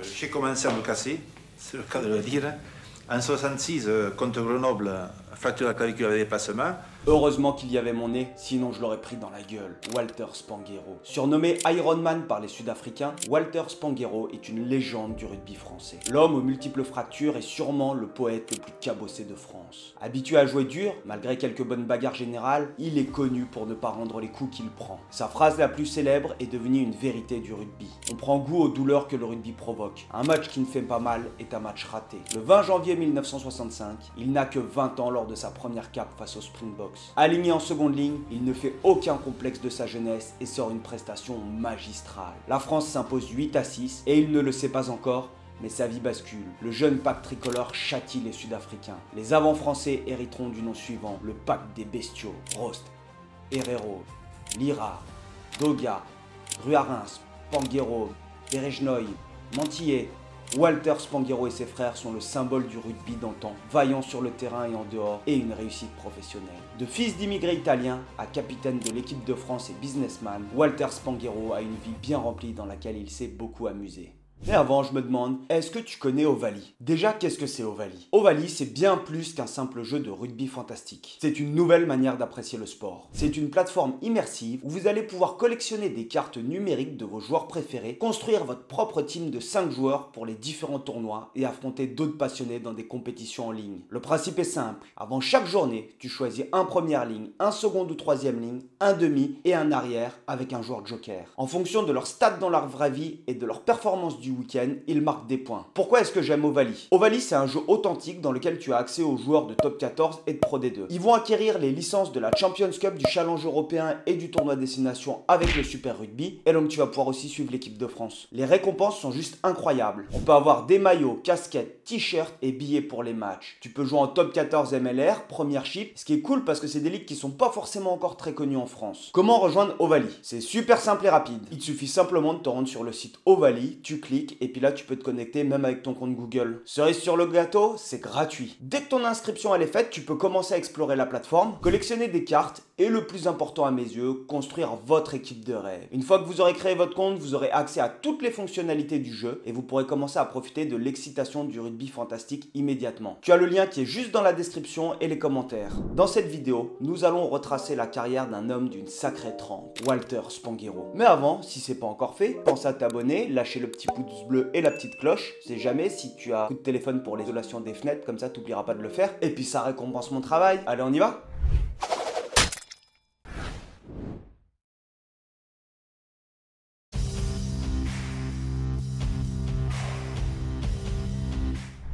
j'ai commencé à me casser, c'est le cas de le dire. En 66, contre Grenoble, fracture de la clavicule avec déplacement. Heureusement qu'il y avait mon nez, sinon je l'aurais pris dans la gueule. Walter Spanghero. Surnommé Iron Man par les Sud-Africains, Walter Spanghero est une légende du rugby français. L'homme aux multiples fractures est sûrement le poète le plus cabossé de France. Habitué à jouer dur, malgré quelques bonnes bagarres générales, il est connu pour ne pas rendre les coups qu'il prend. Sa phrase la plus célèbre est devenue une vérité du rugby. On prend goût aux douleurs que le rugby provoque. Un match qui ne fait pas mal est un match raté. Le 20 janvier 1965, il n'a que 20 ans lors de sa première cape face aux Springboks. Aligné en seconde ligne, il ne fait aucun complexe de sa jeunesse et sort une prestation magistrale. La France s'impose 8-6 et il ne le sait pas encore, mais sa vie bascule. Le jeune pack tricolore châtie les Sud-Africains. Les avants français hériteront du nom suivant, le pack des bestiaux. Rost, Herrero, Lira, Doga, Ruarins, Spanghero, Perejnoï, Mantillet. Walter Spanghero et ses frères sont le symbole du rugby d'antan, vaillants sur le terrain et en dehors, et une réussite professionnelle. De fils d'immigrés italiens à capitaine de l'équipe de France et businessman, Walter Spanghero a une vie bien remplie dans laquelle il s'est beaucoup amusé. Mais avant, je me demande, est-ce que tu connais Ovalie? Déjà, qu'est-ce que c'est Ovalie? Ovalie, c'est bien plus qu'un simple jeu de rugby fantastique. C'est une nouvelle manière d'apprécier le sport. C'est une plateforme immersive où vous allez pouvoir collectionner des cartes numériques de vos joueurs préférés, construire votre propre team de 5 joueurs pour les différents tournois et affronter d'autres passionnés dans des compétitions en ligne. Le principe est simple. Avant chaque journée, tu choisis un première ligne, un seconde ou troisième ligne, un demi et un arrière avec un joueur joker. En fonction de leur stats dans leur vraie vie et de leur performance du week-end, ils marquent des points. Pourquoi est-ce que j'aime Ovalie? Ovalie, c'est un jeu authentique dans lequel tu as accès aux joueurs de Top 14 et de Pro D2. Ils vont acquérir les licences de la Champions Cup, du Challenge européen et du tournoi Destination avec le Super Rugby, et donc tu vas pouvoir aussi suivre l'équipe de France. Les récompenses sont juste incroyables. On peut avoir des maillots, casquettes, t-shirts et billets pour les matchs. Tu peux jouer en Top 14 MLR, première chip, ce qui est cool parce que c'est des ligues qui sont pas forcément encore très connues en France. Comment rejoindre Ovalie? C'est super simple et rapide. Il te suffit simplement de te rendre sur le site Ovalie, tu cliques et puis là tu peux te connecter même avec ton compte Google. Cerise sur le gâteau, c'est gratuit. Dès que ton inscription elle est faite, tu peux commencer à explorer la plateforme, collectionner des cartes et le plus important à mes yeux, construire votre équipe de rêve. Une fois que vous aurez créé votre compte, vous aurez accès à toutes les fonctionnalités du jeu et vous pourrez commencer à profiter de l'excitation du rugby fantastique immédiatement. Tu as le lien qui est juste dans la description et les commentaires. Dans cette vidéo, nous allons retracer la carrière d'un homme d'une sacrée trempe, Walter Spanghero. Mais avant, si c'est pas encore fait, pense à t'abonner, lâcher le petit pouce bleu et la petite cloche. C'est jamais si tu as un coup de téléphone pour l'isolation des fenêtres, comme ça tu n'oublieras pas de le faire. Et puis ça récompense mon travail. Allez, on y va?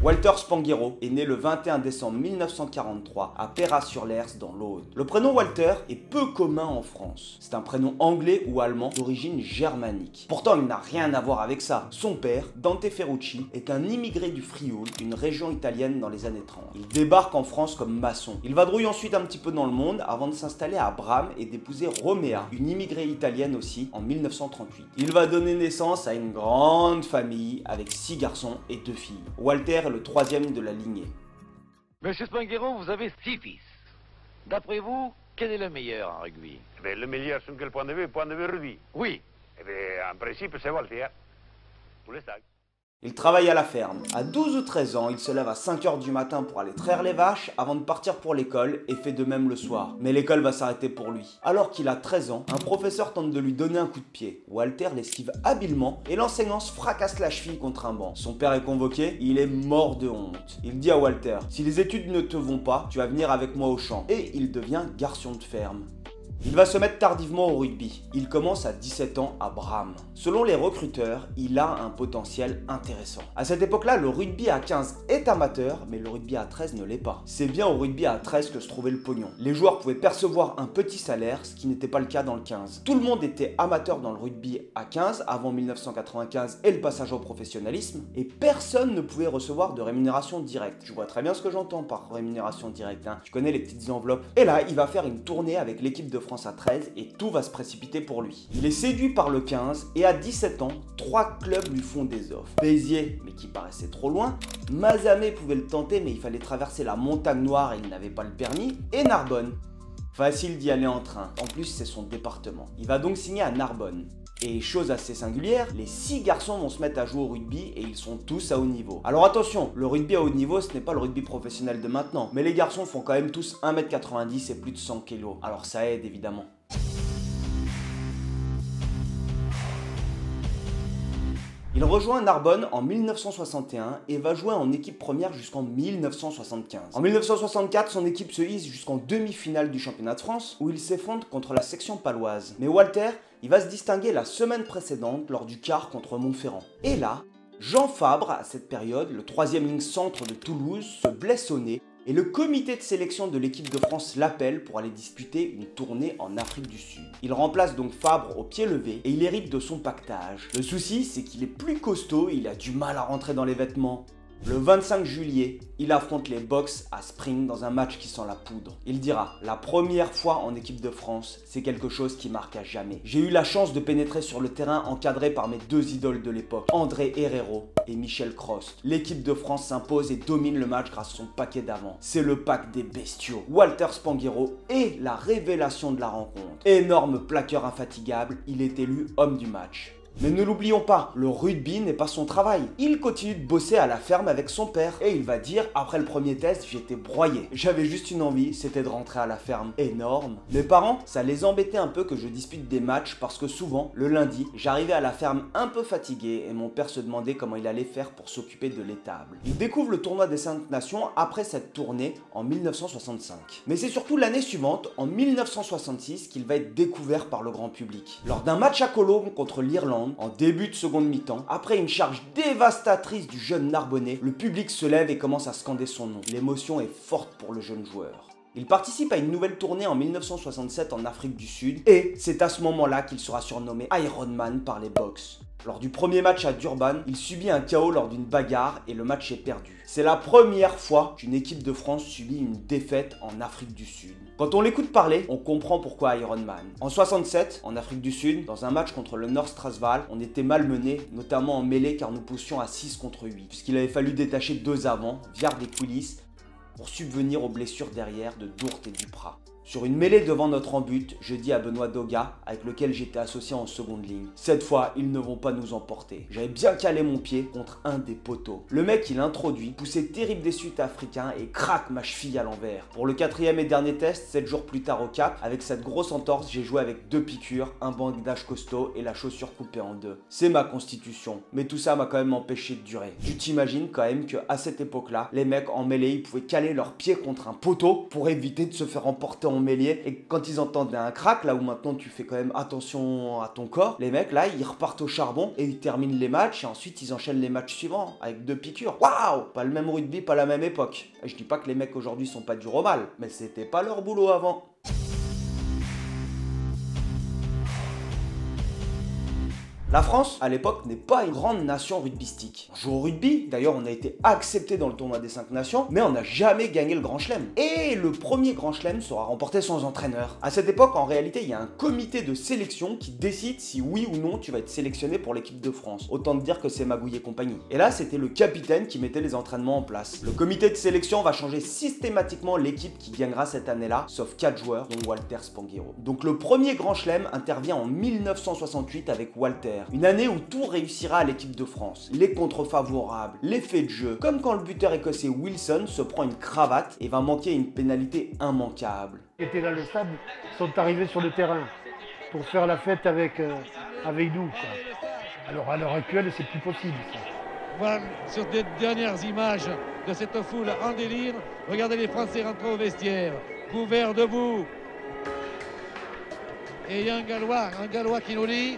Walter Spanghero est né le 21 décembre 1943 à Perras-sur-Lers dans l'Aude. Le prénom Walter est peu commun en France. C'est un prénom anglais ou allemand d'origine germanique. Pourtant, il n'a rien à voir avec ça. Son père, Dante Ferrucci, est un immigré du Frioul, une région italienne dans les années 30. Il débarque en France comme maçon. Il vadrouille ensuite un petit peu dans le monde avant de s'installer à Bram et d'épouser Romea, une immigrée italienne aussi, en 1938. Il va donner naissance à une grande famille avec 6 garçons et 2 filles. Walter le troisième de la lignée. Monsieur Spanghero, vous avez 6 fils. D'après vous, quel est le meilleur en rugby? Eh bien, le meilleur, sur quel point de vue rugby? Oui. Eh bien, en principe, c'est Walter. Pour les sacs. Il travaille à la ferme. À 12 ou 13 ans, il se lève à 5 h du matin pour aller traire les vaches avant de partir pour l'école et fait de même le soir. Mais l'école va s'arrêter pour lui. Alors qu'il a 13 ans, un professeur tente de lui donner un coup de pied. Walter l'esquive habilement et l'enseignant se fracasse la cheville contre un banc. Son père est convoqué, il est mort de honte. Il dit à Walter, si les études ne te vont pas, tu vas venir avec moi au champ. Et il devient garçon de ferme. Il va se mettre tardivement au rugby. Il commence à 17 ans à Bram. Selon les recruteurs, il a un potentiel intéressant. À cette époque-là, le rugby à 15 est amateur, mais le rugby à 13 ne l'est pas. C'est bien au rugby à 13 que se trouvait le pognon. Les joueurs pouvaient percevoir un petit salaire, ce qui n'était pas le cas dans le 15. Tout le monde était amateur dans le rugby à 15 avant 1995 et le passage au professionnalisme, et personne ne pouvait recevoir de rémunération directe. Tu vois très bien ce que j'entends par rémunération directe, hein. Tu connais les petites enveloppes. Et là, il va faire une tournée avec l'équipe de France à 13 et tout va se précipiter pour lui. Il est séduit par le 15 et à 17 ans, 3 clubs lui font des offres. Béziers, mais qui paraissait trop loin, Mazamet pouvait le tenter mais il fallait traverser la montagne noire et il n'avait pas le permis, et Narbonne. Facile d'y aller en train, en plus c'est son département. Il va donc signer à Narbonne. Et chose assez singulière, les 6 garçons vont se mettre à jouer au rugby et ils sont tous à haut niveau. Alors attention, le rugby à haut niveau ce n'est pas le rugby professionnel de maintenant, mais les garçons font quand même tous 1m90 et plus de 100 kg, alors ça aide évidemment. Il rejoint Narbonne en 1961 et va jouer en équipe première jusqu'en 1975. En 1964, son équipe se hisse jusqu'en demi-finale du championnat de France où il s'effondre contre la section paloise. Mais Walter, il va se distinguer la semaine précédente lors du quart contre Montferrand. Et là, Jean Fabre, à cette période, le 3e ligne centre de Toulouse, se blesse au nez et le comité de sélection de l'équipe de France l'appelle pour aller disputer une tournée en Afrique du Sud. Il remplace donc Fabre au pied levé et il hérite de son pactage. Le souci, c'est qu'il est plus costaud et il a du mal à rentrer dans les vêtements. Le 25 juillet, il affronte les Box à Spring dans un match qui sent la poudre. Il dira « La première fois en équipe de France, c'est quelque chose qui marque à jamais. J'ai eu la chance de pénétrer sur le terrain encadré par mes 2 idoles de l'époque, André Herrero et Michel Crost. L'équipe de France s'impose et domine le match grâce à son paquet d'avant. C'est le pack des bestiaux. Walter Spanghero est la révélation de la rencontre. Énorme plaqueur infatigable, il est élu homme du match. Mais ne l'oublions pas, le rugby n'est pas son travail. Il continue de bosser à la ferme avec son père et il va dire « Après le premier test, j'étais broyé. J'avais juste une envie, c'était de rentrer à la ferme. » Énorme. Mes parents, ça les embêtait un peu que je dispute des matchs parce que souvent, le lundi, j'arrivais à la ferme un peu fatigué et mon père se demandait comment il allait faire pour s'occuper de l'étable. Il découvre le tournoi des 5 nations après cette tournée en 1965. Mais c'est surtout l'année suivante, en 1966, qu'il va être découvert par le grand public. Lors d'un match à Colombes contre l'Irlande, en début de seconde mi-temps, après une charge dévastatrice du jeune Narbonnais, le public se lève et commence à scander son nom. L'émotion est forte pour le jeune joueur. Il participe à une nouvelle tournée en 1967 en Afrique du Sud et c'est à ce moment-là qu'il sera surnommé Iron Man par les Box. Lors du premier match à Durban, il subit un KO lors d'une bagarre et le match est perdu. C'est la première fois qu'une équipe de France subit une défaite en Afrique du Sud. Quand on l'écoute parler, on comprend pourquoi Iron Man. En 67, en Afrique du Sud, dans un match contre le North Transvaal, on était malmenés, notamment en mêlée car nous poussions à 6 contre 8, puisqu'il avait fallu détacher 2 avants, via des coulisses, pour subvenir aux blessures derrière de Dourte et Duprat. Sur une mêlée devant notre en-but, je dis à Benoît Doga, avec lequel j'étais associé en seconde ligne, cette fois, ils ne vont pas nous emporter. J'avais bien calé mon pied contre un des poteaux. Le mec, il introduit, poussé terrible des Sud-Africains et craque ma cheville à l'envers. Pour le 4e et dernier test, 7 jours plus tard au Cap, avec cette grosse entorse, j'ai joué avec 2 piqûres, un bandage costaud et la chaussure coupée en 2. C'est ma constitution, mais tout ça m'a quand même empêché de durer. Tu t'imagines quand même qu'à cette époque-là, les mecs en mêlée, ils pouvaient caler leurs pieds contre un poteau pour éviter de se faire emporter en mêlée, et quand ils entendaient un crack, là où maintenant tu fais quand même attention à ton corps, les mecs là ils repartent au charbon et ils terminent les matchs et ensuite ils enchaînent les matchs suivants avec 2 piqûres. Waouh! Pas le même rugby, pas la même époque. Et je dis pas que les mecs aujourd'hui sont pas durs au mal, mais c'était pas leur boulot avant. La France, à l'époque, n'est pas une grande nation rugbystique. On joue au rugby, d'ailleurs on a été accepté dans le tournoi des 5 nations, mais on n'a jamais gagné le Grand Chelem. Et le premier Grand Chelem sera remporté sans entraîneur. À cette époque, en réalité, il y a un comité de sélection qui décide si oui ou non tu vas être sélectionné pour l'équipe de France. Autant te dire que c'est Magouille et compagnie. Et là, c'était le capitaine qui mettait les entraînements en place. Le comité de sélection va changer systématiquement l'équipe qui gagnera cette année-là, sauf 4 joueurs, dont Walter Spanghero. Donc le premier Grand Chelem intervient en 1968 avec Walter. Une année où tout réussira à l'équipe de France. Les contres favorables, l'effet de jeu, comme quand le buteur écossais Wilson se prend une cravate et va manquer une pénalité immanquable. Qui étaient dans le stade sont arrivés sur le terrain pour faire la fête avec nous, quoi. Alors à l'heure actuelle, c'est plus possible, ça. Voilà, sur des dernières images de cette foule en délire, regardez les Français rentrer au vestiaire, couverts debout. Et il y a un Gallois qui nous dit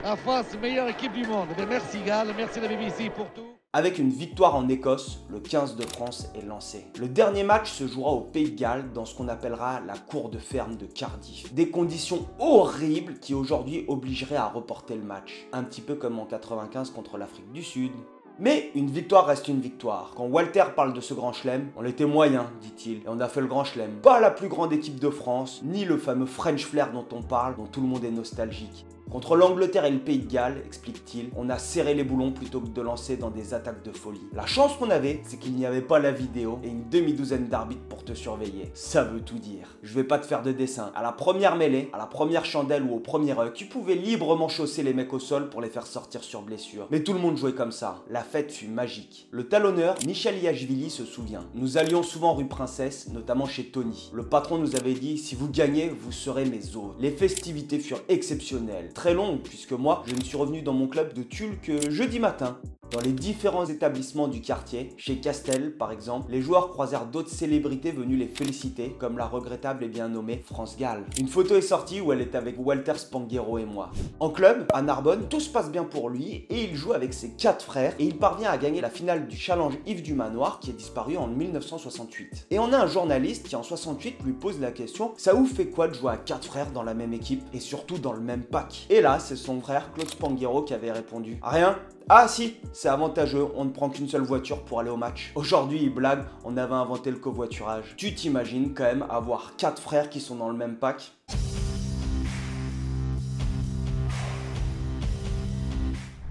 la France, meilleure équipe du monde. Et merci Gal, merci la BBC pour tout. Avec une victoire en Écosse, le 15 de France est lancé. Le dernier match se jouera au Pays de Galles dans ce qu'on appellera la cour de ferme de Cardiff. Des conditions horribles qui aujourd'hui obligeraient à reporter le match. Un petit peu comme en 95 contre l'Afrique du Sud. Mais une victoire reste une victoire. Quand Walter parle de ce Grand Chelem, on était moyen, dit-il, et on a fait le Grand Chelem. Pas la plus grande équipe de France, ni le fameux French Flair dont on parle, dont tout le monde est nostalgique. Contre l'Angleterre et le Pays de Galles, explique-t-il, on a serré les boulons plutôt que de lancer dans des attaques de folie. La chance qu'on avait, c'est qu'il n'y avait pas la vidéo et une demi-douzaine d'arbitres pour te surveiller. Ça veut tout dire. Je vais pas te faire de dessin. À la première mêlée, à la première chandelle ou au premier œil, tu pouvais librement chausser les mecs au sol pour les faire sortir sur blessure. Mais tout le monde jouait comme ça. La fête fut magique. Le talonneur, Michel Iachvili, se souvient. Nous allions souvent rue Princesse, notamment chez Tony. Le patron nous avait dit, si vous gagnez, vous serez mes hôtes. Les festivités furent exceptionnelles. Très longues, puisque moi, je ne suis revenu dans mon club de Tulle que jeudi matin. Dans les différents établissements du quartier, chez Castel par exemple, les joueurs croisèrent d'autres célébrités venues les féliciter, comme la regrettable et bien nommée France Gall. Une photo est sortie où elle est avec Walter Spanghero et moi. En club, à Narbonne, tout se passe bien pour lui et il joue avec ses 4 frères et il parvient à gagner la finale du challenge Yves du Manoir qui est disparu en 1968. Et on a un journaliste qui en 68 lui pose la question, ça vous fait quoi de jouer à 4 frères dans la même équipe et surtout dans le même pack? Et là, c'est son frère Claude Spanghero qui avait répondu, rien. Ah si, c'est avantageux, on ne prend qu'une seule voiture pour aller au match. Aujourd'hui, il blague, on avait inventé le covoiturage. Tu t'imagines quand même avoir 4 frères qui sont dans le même pack?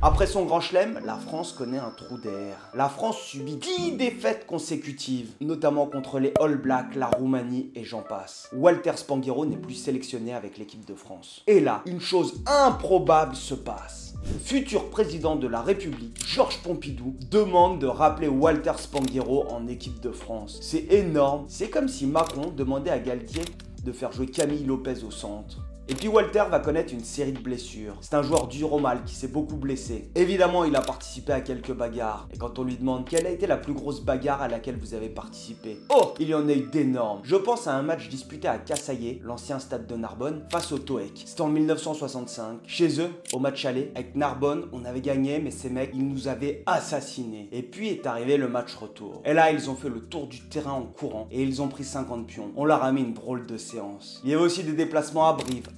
Après son grand chelem, la France connaît un trou d'air. La France subit 10 défaites consécutives, notamment contre les All Blacks, la Roumanie et j'en passe. Walter Spanghero n'est plus sélectionné avec l'équipe de France. Et là, une chose improbable se passe. Le futur président de la République, Georges Pompidou, demande de rappeler Walter Spanghero en équipe de France. C'est énorme, c'est comme si Macron demandait à Galtier de faire jouer Camille Lopez au centre. Et puis Walter va connaître une série de blessures. C'est un joueur dur au mal qui s'est beaucoup blessé. Évidemment, il a participé à quelques bagarres. Et quand on lui demande quelle a été la plus grosse bagarre à laquelle vous avez participé, oh, il y en a eu d'énormes. Je pense à un match disputé à Cassaillé, l'ancien stade de Narbonne, face au TOEC. C'était en 1965. Chez eux, au match aller, avec Narbonne, on avait gagné, mais ces mecs, ils nous avaient assassinés. Et puis est arrivé le match retour. Et là, ils ont fait le tour du terrain en courant. Et ils ont pris 50 pions. On leur a mis une drôle de séance. Il y avait aussi des déplacements à Brive,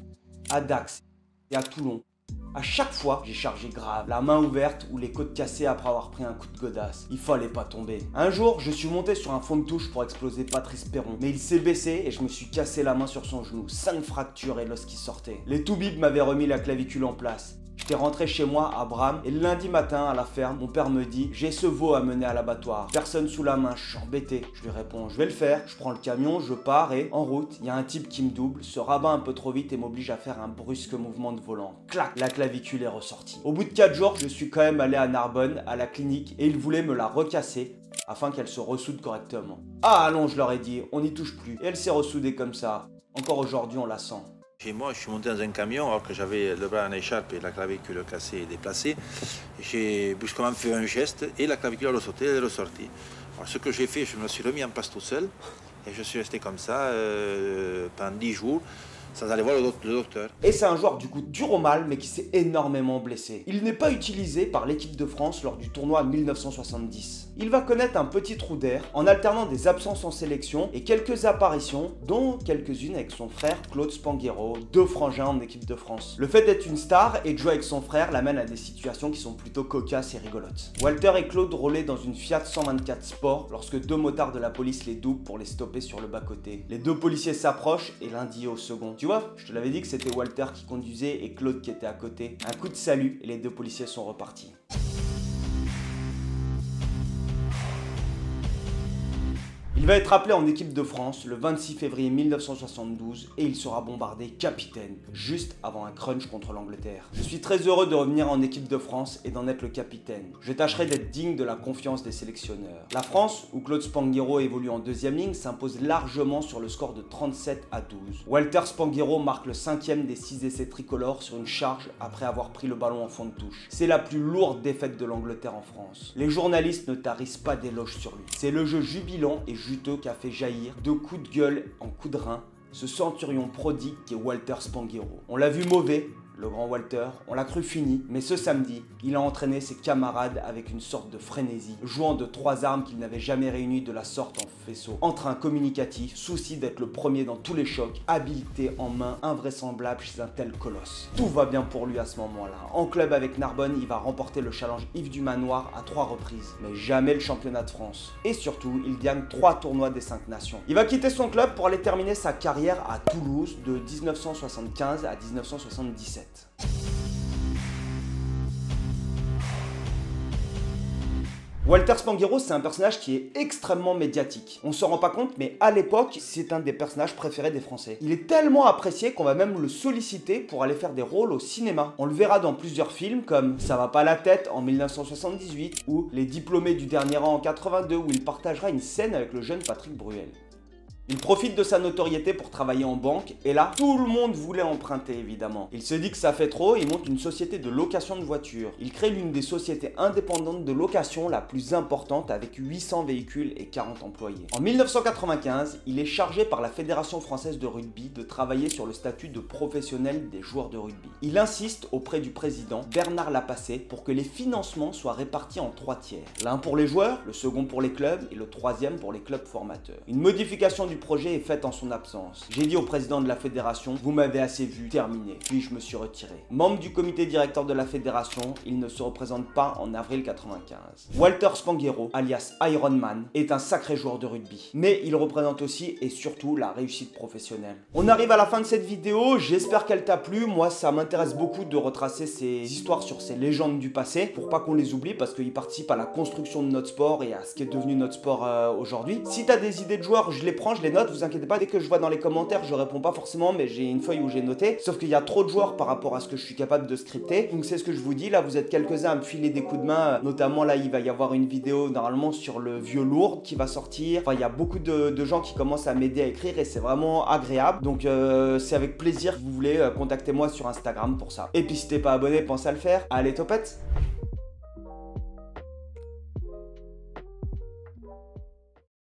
à Dax et à Toulon. À chaque fois, j'ai chargé grave, la main ouverte ou les côtes cassées après avoir pris un coup de godasse. Il fallait pas tomber. Un jour, je suis monté sur un fond de touche pour exploser Patrice Perron, mais il s'est baissé et je me suis cassé la main sur son genou. 5 fractures et l'os qui sortait. Les toubibs m'avaient remis la clavicule en place. J'étais rentré chez moi à Bram et le lundi matin à la ferme, mon père me dit « J'ai ce veau à mener à l'abattoir. Personne sous la main, je suis embêté. » Je lui réponds « Je vais le faire. » Je prends le camion, je pars et en route, il y a un type qui me double, se rabat un peu trop vite et m'oblige à faire un brusque mouvement de volant. Clac, la clavicule est ressortie. Au bout de 4 jours, je suis quand même allé à Narbonne, à la clinique et ils voulaient me la recasser afin qu'elle se ressoude correctement. Ah allons, je leur ai dit, on n'y touche plus. Et elle s'est ressoudée comme ça. Encore aujourd'hui, on la sent. Chez moi, je suis monté dans un camion alors que j'avais le bras en écharpe et la clavicule cassée et déplacée. J'ai brusquement fait un geste et la clavicule a sauté, elle est ressortie. Alors, ce que j'ai fait, je me suis remis en place tout seul et je suis resté comme ça pendant 10 jours sans aller voir le docteur. Et c'est un joueur du coup dur au mal mais qui s'est énormément blessé. Il n'est pas utilisé par l'équipe de France lors du tournoi 1970. Il va connaître un petit trou d'air en alternant des absences en sélection et quelques apparitions, dont quelques-unes avec son frère Claude Spanghero, 2 frangins en équipe de France. Le fait d'être une star et de jouer avec son frère l'amène à des situations qui sont plutôt cocasses et rigolotes. Walter et Claude roulaient dans une Fiat 124 Sport lorsque 2 motards de la police les doublent pour les stopper sur le bas-côté. Les 2 policiers s'approchent et l'un dit au second « Tu vois, je te l'avais dit que c'était Walter qui conduisait et Claude qui était à côté. » Un coup de salut et les 2 policiers sont repartis. Il va être appelé en équipe de France le 26 février 1972 et il sera bombardé capitaine, juste avant un crunch contre l'Angleterre. Je suis très heureux de revenir en équipe de France et d'en être le capitaine. Je tâcherai d'être digne de la confiance des sélectionneurs. La France, où Claude Spanghero évolue en 2e ligne, s'impose largement sur le score de 37 à 12. Walter Spanghero marque le 5e des 6 essais tricolores sur une charge après avoir pris le ballon en fond de touche. C'est la plus lourde défaite de l'Angleterre en France. Les journalistes ne tarissent pas d'éloges sur lui. C'est le jeu jubilant et juteux qui a fait jaillir 2 coups de gueule en coups de rein ce centurion prodigue qui est Walter Spanghero. On l'a vu mauvais, le grand Walter, on l'a cru fini, mais ce samedi, il a entraîné ses camarades avec une sorte de frénésie, jouant de 3 armes qu'il n'avait jamais réunies de la sorte en faisceau. Entrain communicatif, souci d'être le premier dans tous les chocs, habileté en main invraisemblable chez un tel colosse. Tout va bien pour lui à ce moment-là. En club avec Narbonne, il va remporter le challenge Yves du Manoir à 3 reprises, mais jamais le championnat de France. Et surtout, il gagne 3 tournois des 5 nations. Il va quitter son club pour aller terminer sa carrière à Toulouse de 1975 à 1977. Walter Spanghero, c'est un personnage qui est extrêmement médiatique. On s'en rend pas compte, mais à l'époque, c'est un des personnages préférés des Français. Il est tellement apprécié qu'on va même le solliciter pour aller faire des rôles au cinéma. On le verra dans plusieurs films comme Ça va pas la tête en 1978 ou Les diplômés du dernier rang en 82 où il partagera une scène avec le jeune Patrick Bruel. Il profite de sa notoriété pour travailler en banque et là, tout le monde voulait emprunter évidemment. Il se dit que ça fait trop et monte une société de location de voitures. Il crée l'une des sociétés indépendantes de location la plus importante avec 800 véhicules et 40 employés. En 1995, il est chargé par la Fédération française de rugby de travailler sur le statut de professionnel des joueurs de rugby. Il insiste auprès du président Bernard Lapassé pour que les financements soient répartis en 3 tiers. L'un pour les joueurs, le second pour les clubs et le troisième pour les clubs formateurs. Une modification du projet est faite en son absence. J'ai dit au président de la fédération, vous m'avez assez vu, terminé. Puis je me suis retiré. Membre du comité directeur de la fédération, il ne se représente pas en avril 95. Walter Spanghero, alias Iron Man, est un sacré joueur de rugby. Mais il représente aussi et surtout la réussite professionnelle. On arrive à la fin de cette vidéo, j'espère qu'elle t'a plu. Moi, ça m'intéresse beaucoup de retracer ces histoires sur ces légendes du passé, pour pas qu'on les oublie, parce qu'ils participent à la construction de notre sport et à ce qui est devenu notre sport aujourd'hui. Si t'as des idées de joueurs, je les prends, je les note, vous inquiétez pas, dès que je vois dans les commentaires, je réponds pas forcément, mais j'ai une feuille où j'ai noté, sauf qu'il y a trop de joueurs par rapport à ce que je suis capable de scripter, donc c'est ce que je vous dis, là vous êtes quelques-uns à me filer des coups de main, notamment là il va y avoir une vidéo normalement sur le vieux lourd qui va sortir, enfin il y a beaucoup de gens qui commencent à m'aider à écrire et c'est vraiment agréable, donc c'est avec plaisir que vous voulez contacter moi sur Instagram pour ça. Et puis si t'es pas abonné, pense à le faire, allez topette.